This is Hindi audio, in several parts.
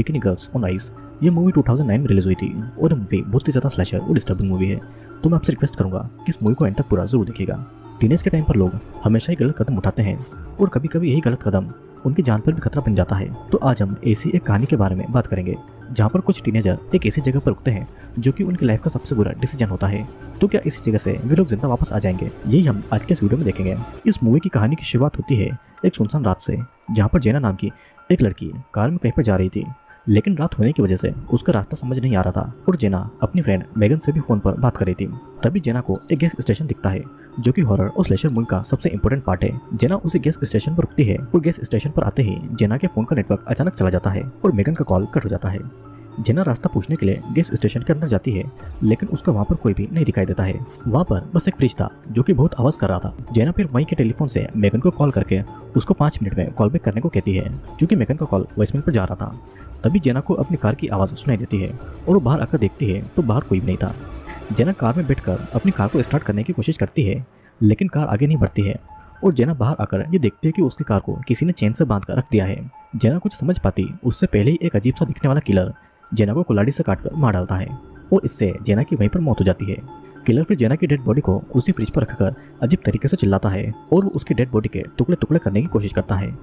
Bikini girls on ice. ये मूवी 2009 में रिलीज हुई थी और मूवी बहुत ही ज़्यादा स्लैशर और डिस्टर्बिंग मूवी है। तो मैं आपसे रिक्वेस्ट करूंगा कि इस मूवी को एंड तक पूरा जरूर देखिएगा। टीनेज के टाइम पर लोग हमेशा ही गलत कदम उठाते हैं और कभी कभी यही गलत कदम उनकी जान पर भी खतरा बन जाता है। तो आज हम ऐसी एक कहानी के बारे में बात करेंगे जहाँ पर कुछ टीनेजर एक ऐसी जगह पर रुकते हैं जो कि उनकी लाइफ का सबसे बुरा डिसीजन होता है। तो क्या इसी जगह से वे लोग जिंदा वापस आ जाएंगे, यही हम आज के इस वीडियो में देखेंगे। इस मूवी की कहानी की शुरुआत होती है एक सुनसान रात से, जहाँ पर जेना नाम की एक लड़की कार में कहीं पर जा रही थी, लेकिन रात होने की वजह से उसका रास्ता समझ नहीं आ रहा था और जेना अपनी फ्रेंड मेगन से भी फोन पर बात कर रही थी। तभी जेना को एक गैस स्टेशन दिखता है जो कि हॉरर और स्लेशर मूवी का सबसे इंपॉर्टेंट पार्ट है। जेना उसी गैस स्टेशन पर रुकती है और गैस स्टेशन पर आते ही जेना के फोन का नेटवर्क अचानक चला जाता है और मेगन का कॉल कट हो जाता है। जेना रास्ता पूछने के लिए गैस स्टेशन के अंदर जाती है, लेकिन उसका वहाँ पर कोई भी नहीं दिखाई देता है। वहाँ पर बस एक फ्रिज था जो कि बहुत आवाज कर रहा था। जेना फिर वहीं के टेलीफोन से मेगन को कॉल करके उसको 5 मिनट में कॉल बैक करने को कहती है, क्योंकि मेगन का कॉल वॉइसमेल पर जा रहा था। तभी जेना को अपनी कार की आवाज़ सुनाई देती है और वो बाहर आकर देखती है तो बाहर कोई भी नहीं था। जेना कार में बैठकर अपनी कार को स्टार्ट करने की कोशिश करती है, लेकिन कार आगे नहीं बढ़ती है और जेना बाहर आकर ये देखती है कि उसकी कार को किसी ने चेन से बांध कर रख दिया है। जेना कुछ समझ पाती उससे पहले ही एक अजीब सा दिखने वाला किलर जेना को कुल्हाड़ी से काटकर मार डालता है और इससे जेना की वहीं पर मौत हो जाती है। किलर फिर जेना की डेड बॉडी को उसी फ्रिज पर रखकर अजीब तरीके से चिल्लाता है और वो उसकी डेड बॉडी के टुकड़े टुकड़े करने की कोशिश करता है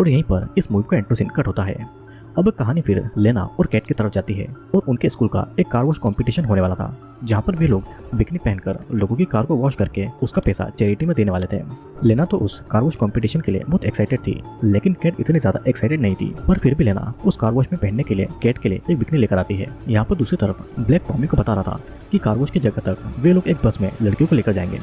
और यहीं पर इस मूवी का इंट्रो सीन कट होता है। अब कहानी फिर लेना और कैट की तरफ जाती है और उनके स्कूल का एक कार वॉश कंपटीशन होने वाला था, जहाँ पर वे लोग बिकनी पहनकर लोगों की कार को वॉश करके उसका पैसा चैरिटी में देने वाले थे। लेना तो उस कार वॉश कंपटीशन के लिए बहुत एक्साइटेड थी, लेकिन कैट इतनी ज्यादा एक्साइटेड नहीं थी। पर फिर भी लेना उस कार वॉश में पहनने के लिए कैट के लिए एक बिकनी लेकर आती है। यहाँ पर दूसरी तरफ ब्लैक टॉमी को बता रहा था कि कार वॉश की जगह तक वे लोग एक बस में लड़कियों को लेकर जाएंगे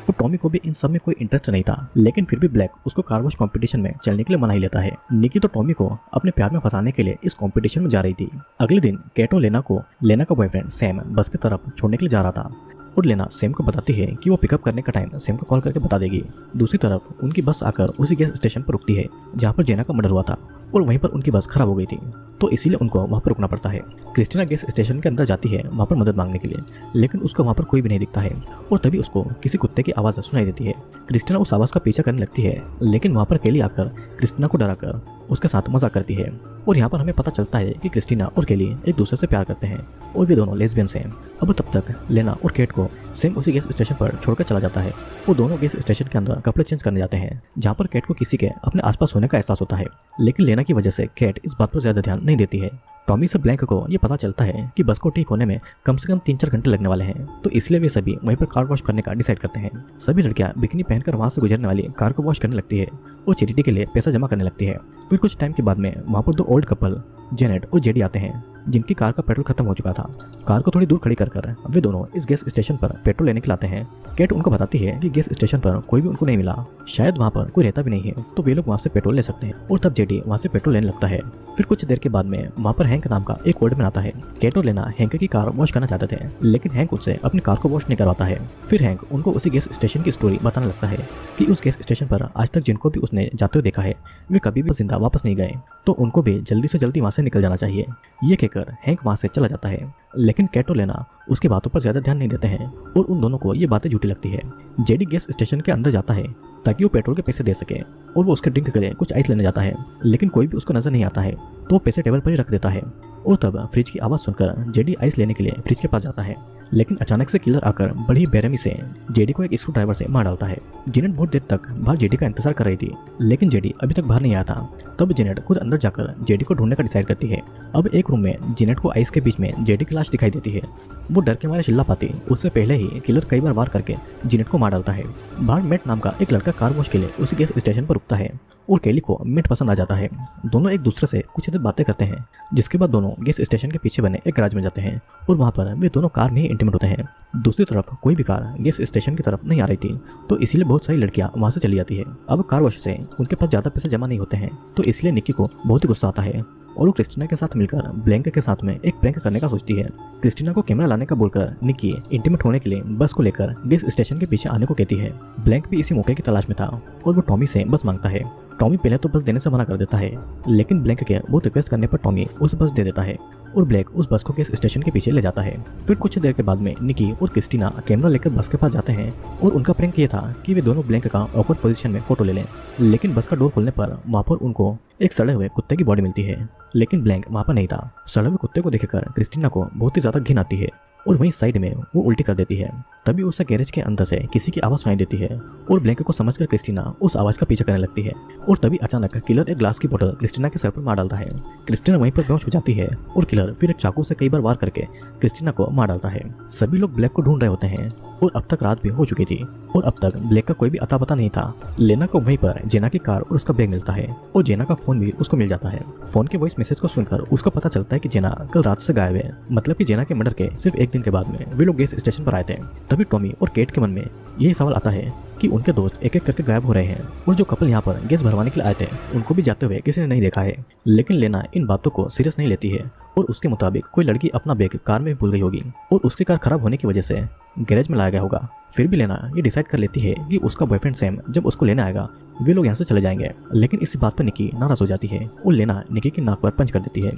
और टॉमी को भी इन सब में कोई इंटरेस्ट नहीं था, लेकिन फिर भी ब्लैक उसको कार वॉश कंपटीशन में चलने के लिए मना ही लेता है। निकी तो टॉमी को अपने प्यार में फंसाने के लिए इस कंपटीशन में जा रही थी। अगले दिन कैट और लेना का बॉयफ्रेंड सैम बस की तरफ छोड़ने के लिए जा रहा था और लेना सैम को बताती है कि वो पिकअप करने का टाइम सैम को कॉल करके बता देगी। दूसरी तरफ उनकी बस आकर उसी गैस स्टेशन पर रुकती है जहाँ पर जेना का मर्डर हुआ था और वहीं पर उनकी बस खराब हो गई थी, तो इसीलिए उनको वहाँ पर रुकना पड़ता है। क्रिस्टीना गैस स्टेशन के अंदर जाती है वहाँ पर मदद मांगने के लिए, लेकिन उसको वहाँ पर कोई भी नहीं दिखता है और तभी उसको किसी कुत्ते की आवाज़ सुनाई देती है। क्रिस्टीना उस आवाज़ का पीछा करने लगती है, लेकिन वहाँ पर केली आकर क्रिस्टीना को डराकर उसके साथ मजाक करती है और यहाँ पर हमें पता चलता है कि क्रिस्टीना और केली एक दूसरे से प्यार करते हैं और वे दोनों लेस्बियंस हैं। अब तब तक लेना और केट को सैम उसी गैस स्टेशन पर छोड़कर चला जाता है। वो दोनों गैस स्टेशन के अंदर कपड़े चेंज करने जाते हैं, जहाँ पर केट को किसी के अपने आसपास होने का एहसास होता है, लेकिन लेना की वजह से केट इस बात पर ज्यादा ध्यान नहीं देती है। टॉमी से ब्लैंक को ये पता चलता है कि बस को ठीक होने में कम से कम 3-4 घंटे लगने वाले हैं, तो इसलिए वे सभी वहीं पर कार वॉश करने का डिसाइड करते हैं। सभी लड़कियां बिकिनी पहनकर वहां से गुजरने वाली कार को वॉश करने लगती है और चैरिटी के लिए पैसा जमा करने लगती है। फिर कुछ टाइम के बाद में वहाँ पर 2 ओल्ड कपल जेनेट और जेडी आते हैं, जिनकी कार का पेट्रोल खत्म हो चुका था। कार को थोड़ी दूर खड़ी कर वे दोनों इस गैस स्टेशन पर पेट्रोल लेने के लिए आते हैं। केट उनको बताती है कि गैस स्टेशन पर कोई भी उनको नहीं मिला, शायद वहाँ पर कोई रहता भी नहीं है, तो वे लोग वहाँ से पेट्रोल ले सकते हैं और तब जेडी वहाँ से पेट्रोल लेने लगता है। फिर कुछ देर के बाद में वहाँ पर हैंक नाम का एक ओल्ड मैन आता है। केट और लेना हैंक की कार वॉश करना चाहते थे, लेकिन हैंक उससे अपनी कार को वॉश नहीं करवाता है। फिर हैंक उनको उसी गैस स्टेशन की स्टोरी बताने लगता है कि उस गैस स्टेशन पर आज तक जिनको भी उसने जाते हुए देखा है वे कभी भी जिंदा वापस नहीं गए, तो उनको भी जल्दी से जल्दी वहाँ से निकल जाना चाहिए। ये कहकर हैंक वहाँ से चला जाता है, लेकिन कैट और लेना उसकी बातों पर ज्यादा ध्यान नहीं देते हैं और उन दोनों को ये बातें झूठी लगती है। जेडी गैस स्टेशन के अंदर जाता है ताकि वो पेट्रोल के पैसे दे सके और वो उसके ड्रिंक के लिए कुछ आइस लेने जाता है, लेकिन कोई भी उसको नजर नहीं आता है, तो वो पैसे टेबल पर ही रख देता है और तब फ्रिज की आवाज़ सुनकर जेडी आइस लेने के लिए फ्रिज के पास जाता है, लेकिन अचानक से किलर आकर बड़ी बेरहमी से जेडी को एक स्क्रू ड्राइवर से मार डालता है। जेनेट बहुत देर तक बाहर जेडी का इंतजार कर रही थी, लेकिन जेडी अभी तक बाहर नहीं आया था। तब जेनेट खुद अंदर जाकर जेडी को ढूंढने का डिसाइड करती है। अब एक रूम में जेनेट को आइस के बीच में जेडी की लाश दिखाई देती है। वो डर के मारे चिल्ला पाती उससे पहले ही किलर कई बार वार करके जेनेट को मार डालता है। बाहर मैट नाम का एक लड़का कार वॉश के लिए उसी गैस स्टेशन पर रुकता है और केली को मैट पसंद आ जाता है। दोनों एक दूसरे से कुछ देर बातें करते हैं, जिसके बाद दोनों गैस स्टेशन के पीछे बने एक गैराज में जाते हैं और वहाँ पर वे दोनों कार में ही इंटीमेट होते हैं। दूसरी तरफ कोई भी कार गैस स्टेशन की तरफ नहीं आ रही थी, तो इसीलिए बहुत सारी लड़कियां वहाँ से चली जाती है। अब कार वॉश से उनके पास ज्यादा पैसे जमा नहीं होते हैं, तो इसलिए निकी को बहुत ही गुस्सा आता है और वो क्रिस्टीना के साथ मिलकर ब्लैंक के साथ में एक प्रैंक करने का सोचती है। क्रिस्टीना को कैमरा लाने का बोलकर निकी इंटीमेट होने के लिए बस को लेकर गैस स्टेशन के पीछे आने को कहती है। ब्लैंक भी इसी मौके की तलाश में था और वो टॉमी से बस मांगता है। टॉमी पहले तो बस देने से मना कर देता है, लेकिन ब्लैंक के बहुत रिक्वेस्ट करने पर टॉमी उस बस दे देता है और ब्लैक उस बस को गैस स्टेशन के पीछे ले जाता है। फिर कुछ देर के बाद में निकी और क्रिस्टीना कैमरा लेकर बस के पास जाते हैं और उनका प्रैंक ये था कि वे दोनों ब्लैंक का ऑकवर्ड पोजीशन में फोटो ले लें, लेकिन बस का डोर खोलने पर वहाँ पर उनको एक सड़े हुए कुत्ते की बॉडी मिलती है। लेकिन ब्लैंक वहाँ पर नहीं था। सड़े हुए कुत्ते को देखकर क्रिस्टीना को बहुत ही ज़्यादा घिन आती है और वहीं साइड में वो उल्टी कर देती है। तभी उसे गैरेज के अंदर से किसी की आवाज़ सुनाई देती है और ब्लैंक को समझकर क्रिस्टीना उस आवाज़ का पीछा करने लगती है और तभी अचानक किलर एक ग्लास की बोतल क्रिस्टीना के सर पर मार डालता है। क्रिस्टीना वहीं पर बेहोश हो जाती है और किलर फिर एक चाकू से कई बार वार करके क्रिस्टीना को मार डालता है। सभी लोग ब्लैक को ढूंढ रहे होते हैं और अब तक रात भी हो चुकी थी और अब तक ब्लैक का कोई भी अता पता नहीं था। लेना को वहीं पर जेना की कार और उसका बैग मिलता है और जेना का फोन भी उसको मिल जाता है। फोन के वॉइस मैसेज को सुनकर उसको पता चलता है कि जेना कल रात से गायब है, मतलब कि जेना के मर्डर के सिर्फ एक दिन के बाद में वे लोग गैस स्टेशन पर आए थे। तभी टॉमी और केट के मन में यही सवाल आता है कि उनके दोस्त एक एक करके गायब हो रहे हैं और जो कपल यहाँ पर गैस भरवाने के लिए आए थे उनको भी जाते हुए किसी ने नहीं देखा है। लेकिन लेना इन बातों को सीरियस नहीं लेती है और उसके मुताबिक कोई लड़की अपना बैग कार में भूल गई होगी और उसकी कार खराब होने की वजह से गैरेज में लाया गया होगा। फिर भी लेना ये डिसाइड कर लेती है कि उसका बॉयफ्रेंड सैम जब उसको लेने आएगा वे लोग यहाँ से चले जाएंगे। लेकिन इसी बात पर निकी नाराज हो जाती है और लेना निकी की नाक पर पंच कर देती है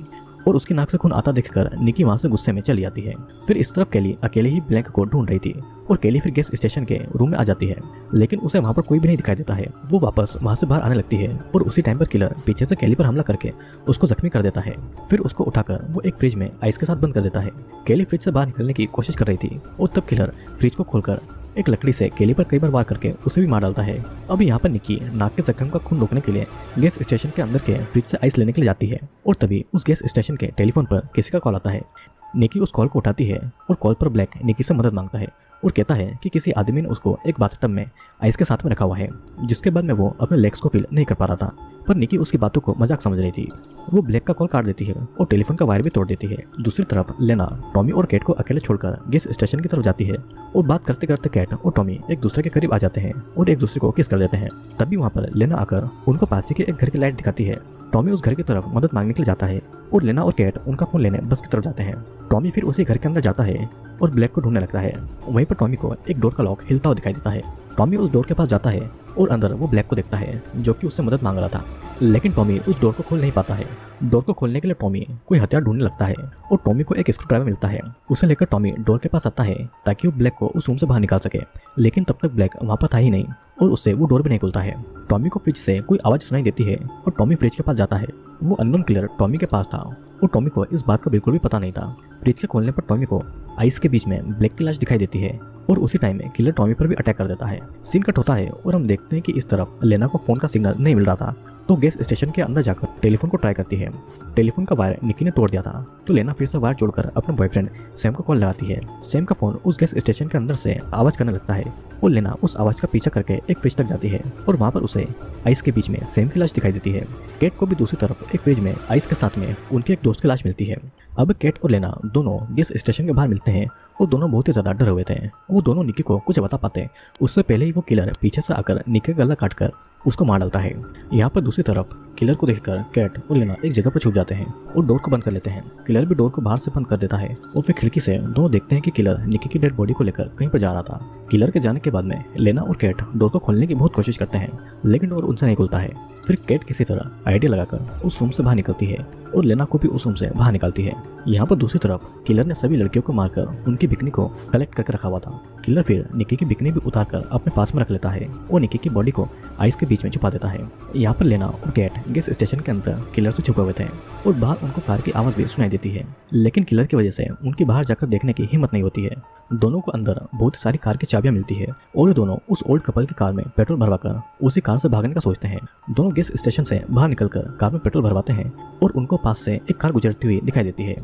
और उसकी नाक से खून आता देखकर निकी वहां से गुस्से में चली जाती है। फिर इस तरफ केली अकेले ही ब्लैंक को ढूंढ रही थी और केली फिर गैस स्टेशन के रूम में आ जाती है, लेकिन उसे वहां पर कोई भी नहीं दिखाई देता है। वो वापस वहां से बाहर आने लगती है और उसी टाइम पर किलर पीछे से केली पर हमला करके उसको जख्मी कर देता है। फिर उसको उठाकर वो एक फ्रिज में आइस के साथ बंद कर देता है। केली फ्रिज से बाहर निकलने की कोशिश कर रही थी और तब किलर फ्रिज को खोलकर एक लकड़ी से केली पर कई बार वार करके उसे भी मार डालता है। अब यहाँ पर निकी नाक के जख्म का खून रोकने के लिए गैस स्टेशन के अंदर के फ्रिज से आइस लेने के लिए जाती है और तभी उस गैस स्टेशन के टेलीफोन पर किसी का कॉल आता है। निकी उस कॉल को उठाती है और कॉल पर ब्लैक निकी से मदद मांगता है और कहता है कि किसी आदमी ने उसको एक बाथटब में आइस के साथ में रखा हुआ है, जिसके बाद में वो अपने लेग्स को फील नहीं कर पा रहा था। पर निकी उसकी बातों को मजाक समझ रही थी। वो ब्लैक का कॉल काट देती है और टेलीफोन का वायर भी तोड़ देती है। दूसरी तरफ लेना टॉमी और केट को अकेले छोड़कर गैस स्टेशन की तरफ जाती है और बात करते करते केट और टॉमी एक दूसरे के करीब आ जाते हैं और एक दूसरे को किस कर देते हैं। तभी वहाँ पर लेना आकर उनको पास ही के एक घर की लाइट दिखाती है। टॉमी उस घर की तरफ मदद मांगने के लिए जाता है और लेना और केट उनका फोन लेने बस की तरफ जाते हैं। टॉमी फिर उसी घर के अंदर जाता है और ब्लैक को ढूंढने लगता है। वहीं पर टॉमी को एक डोर का लॉक हिलता हुआ दिखाई देता है। टॉमी उस डोर के पास जाता है और अंदर वो ब्लैक को देखता है जो कि उससे मदद मांग रहा था, लेकिन टॉमी उस डोर को खोल नहीं पाता है। डोर को खोलने के लिए टॉमी कोई हथियार ढूंढने लगता है और टॉमी को एक स्क्रू ड्राइवर मिलता है। उसे लेकर टॉमी डोर के पास आता है ताकि वो ब्लैक को उस रूम से बाहर निकाल सके, लेकिन तब तक ब्लैक वहाँ पर था ही नहीं और उससे वो डोर भी नहीं खुलता है। टॉमी को फ्रिज से कोई आवाज़ सुनाई देती है और टॉमी फ्रिज के पास जाता है। वो अननोन किलर टॉमी के पास था और टॉमी को इस बात का बिल्कुल भी पता नहीं था। फ्रिज के खोलने पर टॉमी को आइस के बीच में ब्लैक की लाश दिखाई देती है और उसी टाइम में किलर टॉमी पर भी अटैक कर देता है। सीन कट होता है और हम देखते हैं कि इस तरफ लेना को फोन का सिग्नल नहीं मिल रहा था, तो गैस स्टेशन के अंदर जाकर टेलीफोन को ट्राई करती है। टेलीफोन का वायर निकी ने तोड़ दिया था, तो लेना फिर से वायर जोड़कर अपने बॉयफ्रेंड सैम को कॉल लगाती है। सैम का फोन उस गैस स्टेशन के अंदर से आवाज करने लगता है और लेना उस आवाज का पीछा करके एक फ्रिज तक जाती है और वहाँ पर उसे आइस के बीच में सैम की लाश दिखाई देती है। केट को भी दूसरी तरफ एक फ्रिज में आइस के साथ में उनके एक दोस्त की लाश मिलती है। अब केट और लेना दोनों गैस स्टेशन के बाहर मिलते हैं और दोनों बहुत ही ज्यादा डरे हुए थे। वो दोनों निकी को कुछ बता पाते उससे पहले ही वो किलर पीछे से आकर निकी का गला काटकर उसको मार डालता है। यहाँ पर दूसरी तरफ किलर को देखकर कैट और लेना एक जगह पर छुप जाते हैं और डोर को बंद कर लेते हैं। किलर भी डोर को बाहर से बंद कर देता है और फिर खिड़की से दोनों देखते हैं कि किलर निकी की डेड बॉडी को लेकर कहीं पर जा रहा था। किलर के जाने के बाद में लेना और कैट डोर को खोलने की बहुत कोशिश करते हैं, लेकिन डोर उनसे नहीं खुलता है। फिर कैट किसी तरह आइडिया लगाकर उस रूम से बाहर निकलती है और लेना को भी उस रूम से बाहर निकालती है। यहाँ पर दूसरी तरफ किलर ने सभी लड़कियों को मारकर उनकी बिकनी को कलेक्ट करके रखा हुआ था। किलर फिर निकी की बिकनी भी उतारकर अपने पास में रख लेता है और निकी की बॉडी को आइस के बीच में छुपा देता है। यहाँ पर लेना और कैट गैस स्टेशन के अंदर किलर से छुपे हुए थे और बाहर उनको कार की आवाज भी सुनाई देती है, लेकिन किलर की वजह से उनकी बाहर जाकर देखने की हिम्मत नहीं होती है। दोनों को अंदर बहुत सारी कार की चाबियां मिलती है और ये दोनों उस ओल्ड कपल की कार में पेट्रोल भरवाकर उसी कार से भागने का सोचते हैं। दोनों गैस स्टेशन से बाहर निकलकर कार में पेट्रोल भरवाते हैं और उनको पास से एक कार गुजरती हुई दिखाई देती है,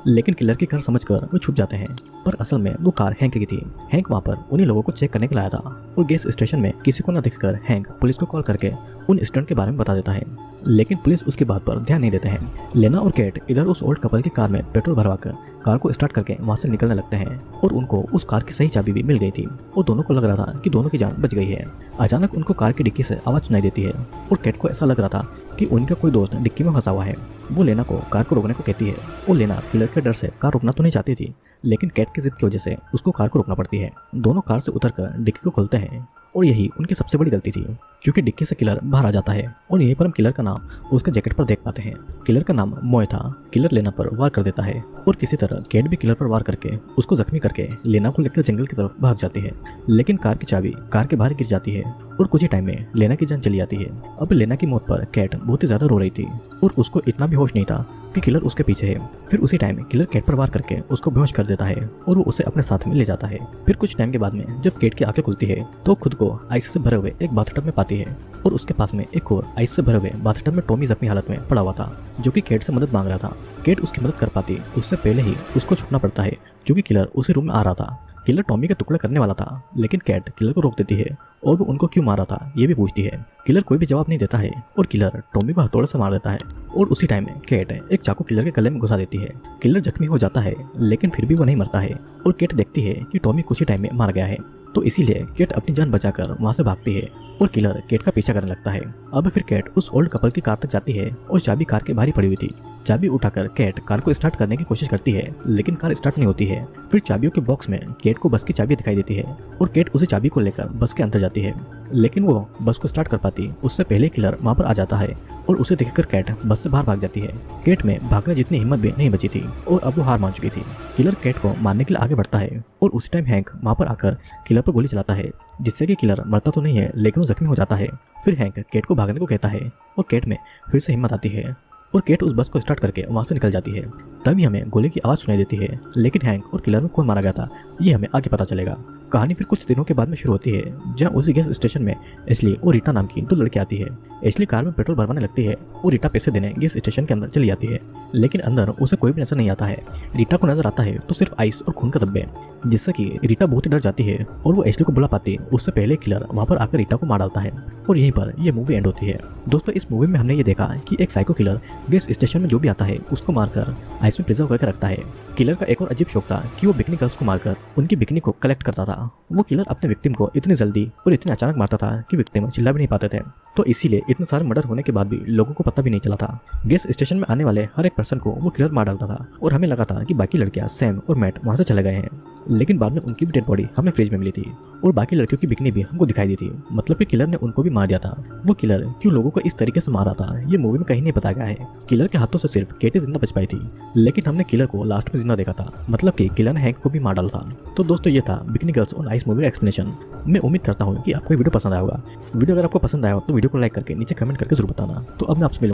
लेकिन किलर की कार समझकर वो छुप जाते हैं। पर असल में वो कार हैंक की थी। हैंक वहाँ पर उन्हीं लोगों को चेक करने के लिए आया था और गैस स्टेशन में किसी को न देखकर हैंक पुलिस को कॉल करके उन स्टूडेंट के बारे में बता देता है, लेकिन पुलिस उसकी बात पर ध्यान नहीं देते हैं। लेना और कैट इधर उस ओल्ड कपल की कार में पेट्रोल भरवाकर कार को स्टार्ट करके वहाँ से निकलने लगते हैं और उनको उस कार की सही चाबी भी मिल गई थी और दोनों को लग रहा था कि दोनों की जान बच गई है। अचानक उनको कार की डिक्की से आवाज सुनाई देती है और कैट को ऐसा लग रहा था कि उनका कोई दोस्त डिक्की में फंसा हुआ है। वो लेना को कार को रोकने को कहती है और लेना किलर के डर से कार रोकना तो नहीं चाहती थी, लेकिन कैट की जिद की वजह से उसको कार को रोकना पड़ती है। दोनों कार से उतरकर डिक्की को खोलते हैं और यही उनकी सबसे बड़ी गलती थी, क्योंकि डिक्की से किलर बाहर आ जाता है और यहीं पर हम किलर का नाम उसके जैकेट पर देख पाते हैं। किलर का नाम मॉय था। किलर लेना पर वार कर देता है और किसी तरह कैट भी किलर पर वार करके उसको जख्मी करके लेना को लेकर जंगल की तरफ भाग जाती है, लेकिन कार की चाबी कार के बाहर गिर जाती है और कुछ ही टाइम में लेना की जान चली जाती है। अब लेना की मौत पर कैट बहुत ही ज्यादा रो रही थी और उसको इतना भी होश नहीं था कि किलर उसके पीछे है। फिर उसी टाइम किलर केट पर वार करके उसको बेहोश कर देता है और वो उसे अपने साथ में ले जाता है। फिर कुछ टाइम के बाद में जब केट की आंखें खुलती है तो खुद को आइस से भरे हुए एक बाथटब में पाती है और उसके पास में एक और आइस से भरे हुए बाथटब में टॉमी जख्मी हालत में पड़ा हुआ था, जो कि केट से मदद मांग रहा था। केट उसकी मदद कर पाती उससे पहले ही उसको छुपना पड़ता है, क्योंकि किलर उसी रूम में आ रहा था। किलर टॉमी के टुकड़े करने वाला था, लेकिन कैट किलर को रोक देती है और वो उनको क्यों मारा था ये भी पूछती है। किलर कोई भी जवाब नहीं देता है और किलर टॉमी को हथौड़े से मार देता है और उसी टाइम में कैट एक चाकू किलर के गले में घुसा देती है। किलर जख्मी हो जाता है, लेकिन फिर भी वो नहीं मरता है और कैट देखती है कि टॉमी कुछ ही टाइम में मार गया है, तो इसीलिए कैट अपनी जान बचाकर वहां से भागती है और किलर कैट का पीछा करने लगता है। अब फिर कैट उस ओल्ड कपल की कार तक जाती है और चाबी कार के बाहर ही पड़ी हुई थी। चाबी उठाकर कैट कार को स्टार्ट करने की कोशिश करती है, लेकिन कार स्टार्ट नहीं होती है। फिर चाबियों के बॉक्स में कैट को बस की चाबी दिखाई देती है और कैट उसी चाबी को लेकर बस के अंदर जाती है, लेकिन वो बस को स्टार्ट कर पाती उससे पहले किलर वहां पर आ जाता है और उसे देखकर कैट बस से बाहर भाग जाती है। कैट में भागने जितनी हिम्मत भी नहीं बची थी और अब वो हार मान चुकी थी। किलर कैट को मारने के लिए आगे बढ़ता है और उस टाइम हैंक वहां पर आकर किलर पर गोली चलाता है, जिससे कि किलर मरता तो नहीं है लेकिन वो जख्मी हो जाता है। फिर हैंक कैट को भागने को कहता है और कैट में फिर से हिम्मत आती है और कैट उस बस को स्टार्ट करके वहां से निकल जाती है। तभी हमें गोली की आवाज़ सुनाई देती है, लेकिन हैंक और किलर में कौन मारा गया था ये हमें आगे पता चलेगा। कहानी फिर कुछ दिनों के बाद में शुरू होती है, जहां उसी गैस स्टेशन में एशली और रीटा नाम की दो लड़की आती है। एशली कार में पेट्रोल भरवाने लगती है और रीटा पैसे देने गैस स्टेशन के अंदर चली जाती है, लेकिन अंदर उसे कोई भी नजर नहीं आता है। रीटा को नजर आता है तो सिर्फ आइस और खून का धब्बे, जिससे कि रीटा बहुत ही डर जाती है और वो एशली को बुला पाती उससे पहले किलर वहां पर आकर रीटा को मार डालता है और यहीं पर यह मूवी एंड होती है। दोस्तों, इस मूवी में हमने ये देखा कि एक साइको किलर गैस स्टेशन में जो भी आता है उसको मारकर आइस में प्रिजर्व करके रखता है। किलर का एक और अजीब शौक था कि वो बिकनी गर्ल्स को मारकर उनकी बिकनी को कलेक्ट करता था। वो किलर अपने विक्टिम को इतनी जल्दी और इतने अचानक मारता था कि विक्टिम चिल्ला भी नहीं पाते थे, तो इसीलिए इतने सारे मर्डर होने के बाद भी लोगों को पता भी नहीं चला था। गैस स्टेशन में आने वाले हर एक पर्सन को वो किलर मार डालता था और हमें लगा था कि बाकी लड़कियां सैम और मैट वहां से चले गए हैं, लेकिन बाद में उनकी भी डेड बॉडी हमें फ्रिज में मिली थी और बाकी लड़कियों की बिकनी भी हमको दिखाई दी थी। मतलब कि किलर ने उनको भी मार दिया था। वो किलर क्यों लोगों को इस तरीके से मारा था ये मूवी में कहीं नहीं बताया गया है। किलर के हाथों से सिर्फ केटी जिंदा बच पाई थी, लेकिन हमने किलर को लास्ट में जिंदा देखा था, मतलब कि किलर ने हैंक को भी मार डाला था। तो दोस्तों, ये था बिकनी गर्ल्स और आइस मूवी का एक्सप्लेनेशन। मैं उम्मीद करता हूँ कि आपको वीडियो पसंद आया होगा। वीडियो अगर आपको पसंद आया हो तो वीडियो को लाइक करके नीचे कमेंट करके जरूर बताना। तो अब मैं आपसे